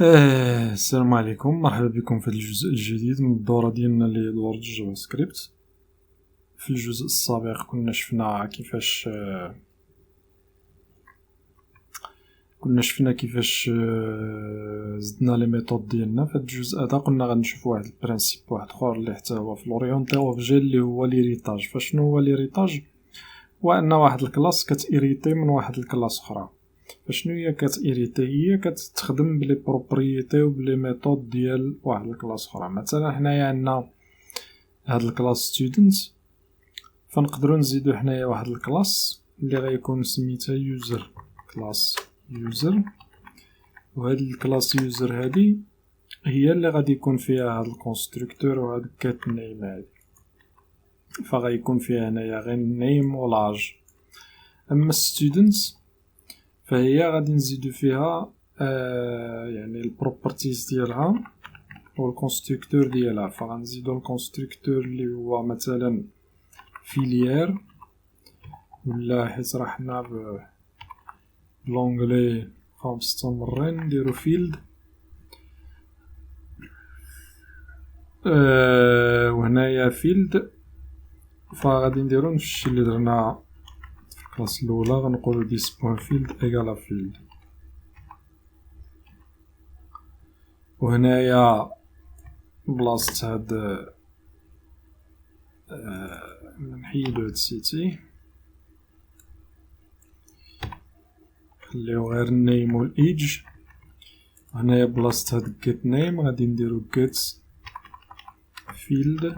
السلام عليكم، مرحبا بكم في الجزء الجديد من الدورة ديالنا اللي هي دورة الجافا سكريبت. في الجزء السابق كنا شفنا كيفاش زدنا لي ميثود ديالنا. في هذا الجزء هذا قلنا غنشوف واحد البرانسيب واحد اخر اللي حتى هو في لوريونتي اوبجي اللي هو ليريتاج. فشنو هو ليريتاج؟ هو ان واحد الكلاس كتيريتي من واحد الكلاس اخرى. فشنو هي كتيريتي؟ هي كتخدم بلي بروبريتي و بلي ميثود ديال واحد الكلاس اخرى. مثلا حنايا عندنا هاد الكلاس ستودنت، فنقدروا نزيدو حنايا واحد الكلاس اللي غيكون سميتها يوزر كلاس يوزر، وهاد الكلاس يوزر هادي هي اللي غادي يكون فيها هاد الكونستركتور وهاد الكات نيم هادي. فغيكون فيها هنايا غير النيم و لاج. اما ستودنت فهي غادي نزيدو فيها يعني البروبرتيز ديالها والكونستركتور ديالها. فغنزيدو الكونستركتور اللي هو مثلا فيليير، ولا حيت راه حنا بلونغلي مستمرين نديرو فيلد، وهنايا فيلد. فغادي نديرو نفس الشي اللي درنا في الكلاس الاولى، غنقولو this point field ايكالا فيلد. وهنايا بلاصة هاد نحيدو هاد السيتي خليو غير النيم و الايدج. هنايا بلاصة هاد get name غادي نديرو get field.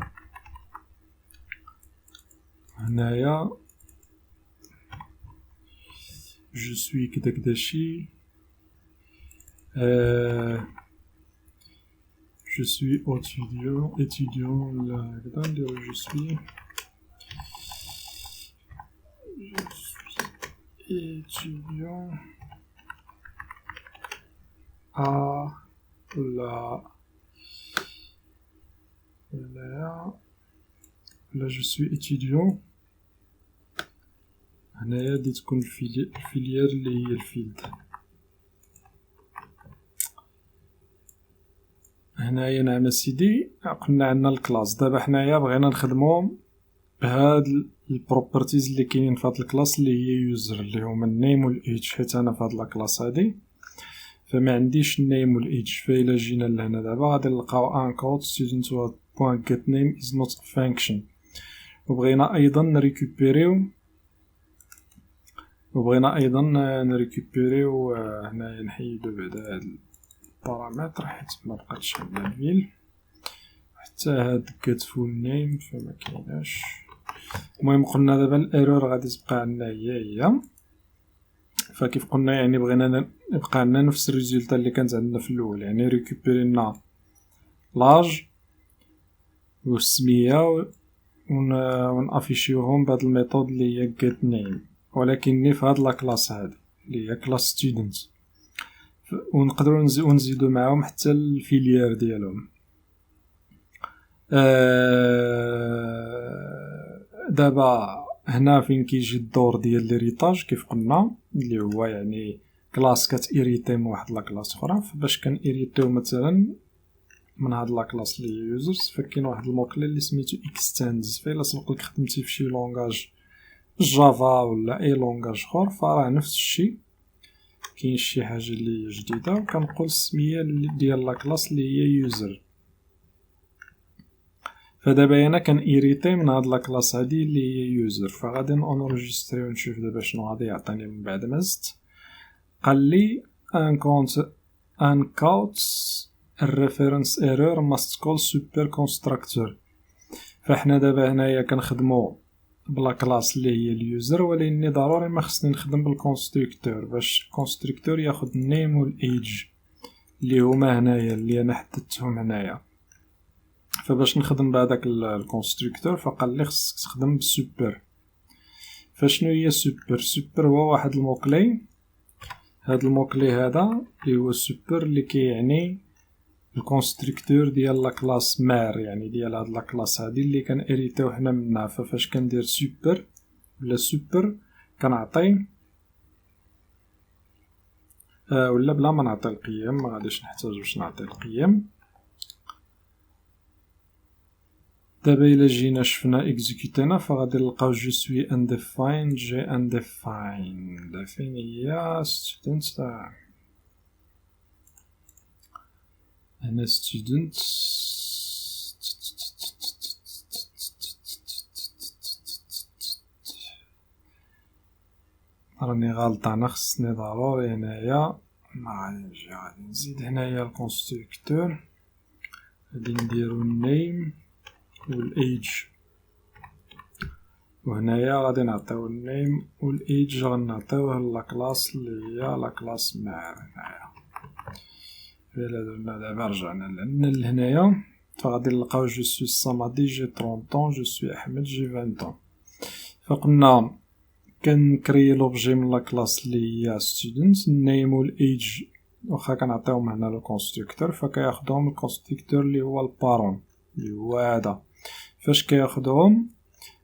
هنايا je suis كداكداشي je suis étudiant لا هكدا نديرو je suis étudiant à là je suis étudiant. هنايا دي تكون الفيليير اللي هي الفيلد. هنايا نعم سيدي قلنا عندنا الكلاس. دابا حنايا بغينا نخدمو بهاد البروبرتيز اللي كاينين في هاد الكلاس اللي هي يوزر، اللي هما النيم و الايدج. حيت انا في هاد الكلاس هادي فما عنديش النيم و الايدج، فإلا جينا لهنا دابا غادي نلقاو ان كود student point get name is not a function. وبغينا ايضا نريكوبيريو هنايا نحيدو بعدا هاد البارامتر حيت مبقاتش عندنا الفيل. حتى هاد get full name فما كايناش. المهم قلنا دابا الايرور غادي تبقى عندنا هي. فكيف قلنا يعني بغينا يبقى عندنا نفس الريزولتا اللي كانت عندنا في الاول، يعني ريكوبيرينا لاج والسميه ونافيشيوهم بهاد الميثود اللي هي get name، ولكن في هاد لاكلاس هادي اللي هي كلاس ستودنت. ونقدروا نزيدو معاهم حتى الفيليير ديالهم. دابا هنا فين كيجي الدور ديال ليريتاج كيف قلنا، اللي هو يعني كلاس كتيريتي من واحد لاكلاس اخرى. فباش كنيريتيو مثلا من هاد لاكلاس اللي هي يوزرز، فكاين واحد الموكلي اللي سميتو اكستندز. فإلا سبق لك خدمتي في شي لونغاج جافا ولا اي لونغاج اخر فراه نفس الشيء، كاين شي حاجه اللي جديده وكنقول السميه ديال لاكلاس اللي هي يوزر. فدابا انا كنيريتي من هاد لاكلاس هادي اللي هي يوزر. فغادي نونجستري ونشوف دابا شنو غادي يعطيني من بعد ما زدت. قال لي ان كاوتس الريفيرنس ايرور ماست كول سوبر كونستراكتور. فاحنا دابا هنايا كنخدمو بلا كلاس اللي هي اليوزر، ولكن ضروري ما خصني نخدم بالكونستركتور باش الكونستركتور ياخد النيم والايدج اللي هما هنايا اللي انا حددتهم هنايا. فباش نخدم بهذاك الكونستركتور فقال لي خصك تخدم بالسوبر. فشنو هي سوبر هو واحد الموكلي. هاد الموكلي هذا اللي هو سوبر اللي كيعني الكونستركتور ديال لا كلاس مار، يعني ديال هاد لا كلاس هادي اللي كنيريتيو حنا منها. فاش كندير سوبر كنعطي ولا بلا ما نعطي القيم، ما غاديش نحتاج باش نعطي القيم. دابا الا جينا شفنا اكزيكوتينا فغادي نلقاو جو سوي undefined جي undefined. فين هي student؟ هنا student راني غالط، انا خصني ضروري هنايا غادي نزيد هنايا الكونستركتور، غادي نديرو النيم والايج، وهنايا غادي نعطيو النيم والايج غنعطيوه لاكلاس اللي هي لاكلاس مار. هنايا الا درنا دابا رجعنا لهنايا فغادي نلقاو جو سوي الصمدي جي 30 طون، جو سوي احمد جي 20 طون. فقلنا كنكري لوبجي من لاكلاس اللي هي ستودنت، النيم والايج واخا كنعطيوهم هنا للكونستركتور فكياخدهم الكونستركتور اللي هو البارون اللي هو هذا. فاش كياخدهم،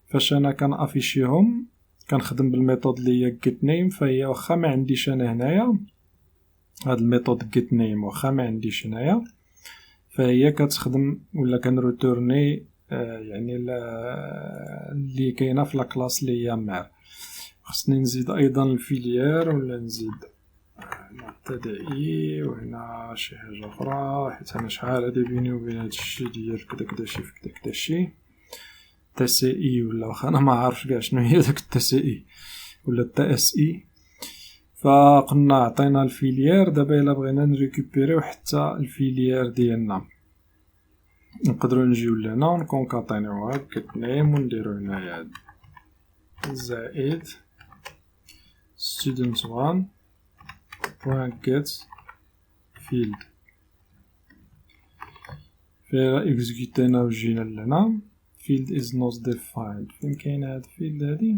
فاش انا كنافيشيهم كنخدم بالميثود اللي هي get name، فهي واخا ما عنديش انا هنايا هاد الميثود get name، واخا ما عنديش هنايا فهي كتخدم ولا كنروتورني يعني اللي كاينه في لاكلاس اللي هي مار. خصني نزيد ايضا الفيليير ولا نزيد التدعي وهنا شي حاجه اخرى، حيت انا شحال هادي بيني وبين هادشي ديال كدا شي في كدا شي تا سي اي، ولا واخا انا ما عارفش كاع شنو هي داك تا سي اي ولا تا اس اي. فقلنا عطينا الفيليير، دابا الا بغينا نريكوبيريو حتى الفيليير ديالنا نقدروا نجيو لهنا ونكونكاتينيوها كت نيم ونديرو هنايا زائد student1 point get field. فيها اكزيكوتينا وجينا لهنا field is not defined. فين كاين هاد field هادي؟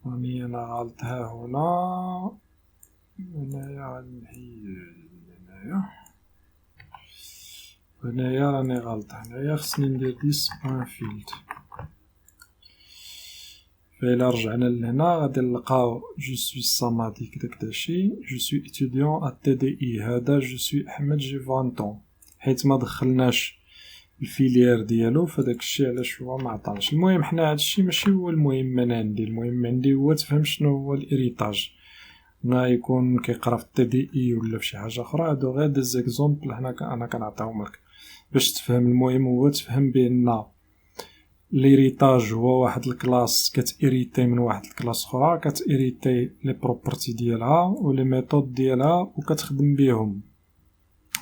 راني انا غلطها هنايا غادي نحيد هنايا راني غلط، هنايا خصني ندير this point field. فإلا رجعنا لهنا غادي نلقاو جو سوي الصمادي كدا شي، جو سوي étudiant à TDI، هذا جو سوي أحمد جي 20 طون، حيت ما دخلناش الفيليير ديالو فداك الشي علاش هو ما عطاناش. المهم حنا هادشي ماشي هو المهم انا عندي، المهم عندي هو تفهم شنو هو الاريتاج. ما يكون كيقرا في تي دي اي ولا في شي حاجه اخرى، هادو غير دي زيكزومبل حنا انا كنعطيهم لك باش تفهم. المهم هو تفهم بان ليريتاج هو واحد الكلاس كتيريتي من واحد الكلاس اخرى، كتيريتي لي بروبرتي ديالها ولي ميثود ديالها وكتخدم بهم.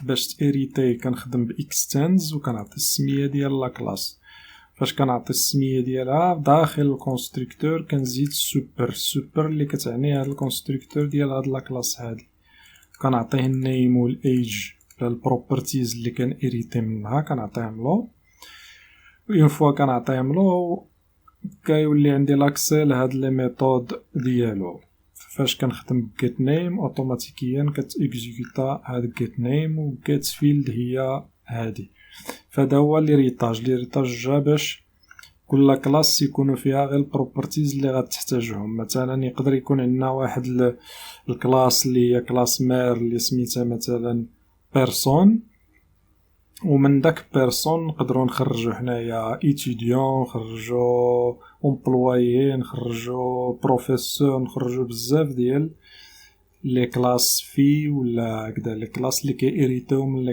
باش تيريتي كنخدم باكستنز وكنعطي السميه ديال لا كلاس. فاش كنعطي السميه ديالها داخل الكونستركتور كنزيد السوبر اللي كتعني هاد الكونستركتور ديال هاد لا كلاس هادي، كنعطيه النيم والايج للبروبرتيز اللي كنيريتي منها كنعطيهم له. اون فوا كنعطيهم له كيولي عندي لاكسي لهاد لي ميثود ديالو. فاش كنخدم get name اوتوماتيكيا كتيكزيكوتا هاد get name و get field هي هادي. فهذا هو ليريتاج جا باش كل كلاس يكونوا فيها غير البروبرتيز اللي غتحتاجهم. مثلا يقدر يكون عندنا واحد الكلاس اللي هي كلاس مير اللي سميتها مثلا بيرسون، ومن داك بيرسون نقدروا نخرجوا حنايا ايتيديون، نخرجوا امبلويي، نخرجوا بروفيسور، نخرجوا بزاف ديال لي كلاس في ولا هكذا لي كلاس اللي كيريتيو من لا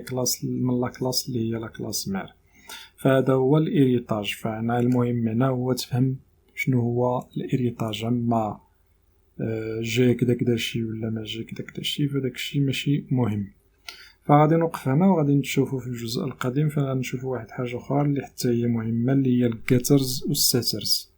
كلاس اللي هي لا كلاس مير. فهذا هو الاريتاج. فانا المهم هنا هو تفهم شنو هو الاريتاج، اما جا كدا شي ولا ما جا كدا شي فداك الشيء ماشي مهم. فغادي نوقف هنا وغادي نشوفوا في الجزء القادم فغادي نشوفوا واحد حاجه اخرى اللي حتى هي مهمه اللي هي الجيترز والسيترز.